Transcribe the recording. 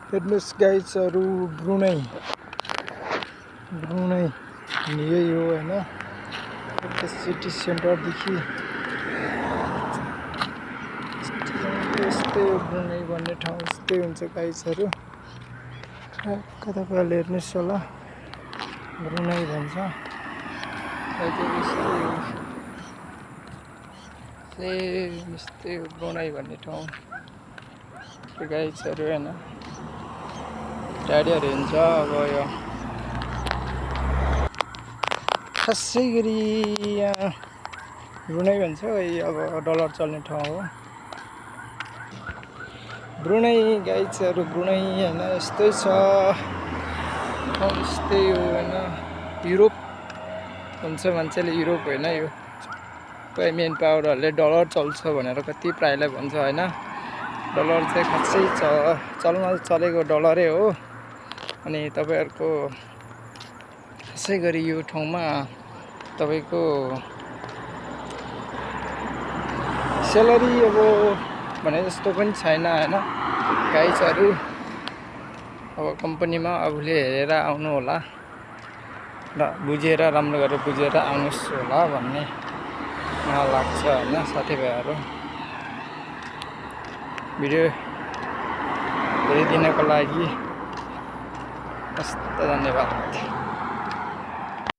हेर्नुस् गाइजहरु ब्रुनै यही हो हैन। सिटी सेन्टरदेखि यस्तै हो ब्रुनै भन्ने ठाउँ, यस्तै हुन्छ गाइजहरु। कता हेर्नुस् होला ब्रुनै भन्छ यस्तै हो ब्रुनै भन्ने ठाउँ गाइजहरु हैन। गाडीहरु हिँड्छ अब यो खासै गरी यहाँ ब्रुनै भन्छ अब डलर चल्ने ठाउँ हो ब्रुनै गाइजहरु। ब्रुनै हैन यस्तै छ यस्तै हो हैन। युरोप भन्छ मान्छेले, युरोप हैन यो मेन पावरहरूले डलर चल्छ भनेर कति प्रायलाई भन्छ हैन। डलर चाहिँ खासै चलेको डलरै हो। अनि तपाईहरुको खासै गरी यो ठाउँमा तपाईको स्यालेरी अब भने जस्तो पनि छैन हैन गाइजहरु। अब कम्पनीमा आफूले हेरेर आउनु होला र बुझेर, राम्रो गरेर बुझेर आउनुस् होला भन्ने मलाई लाग्छ हैन साथीभाइहरु। भिडियो हेरिदिनको लागि हस्त धन्यवाद।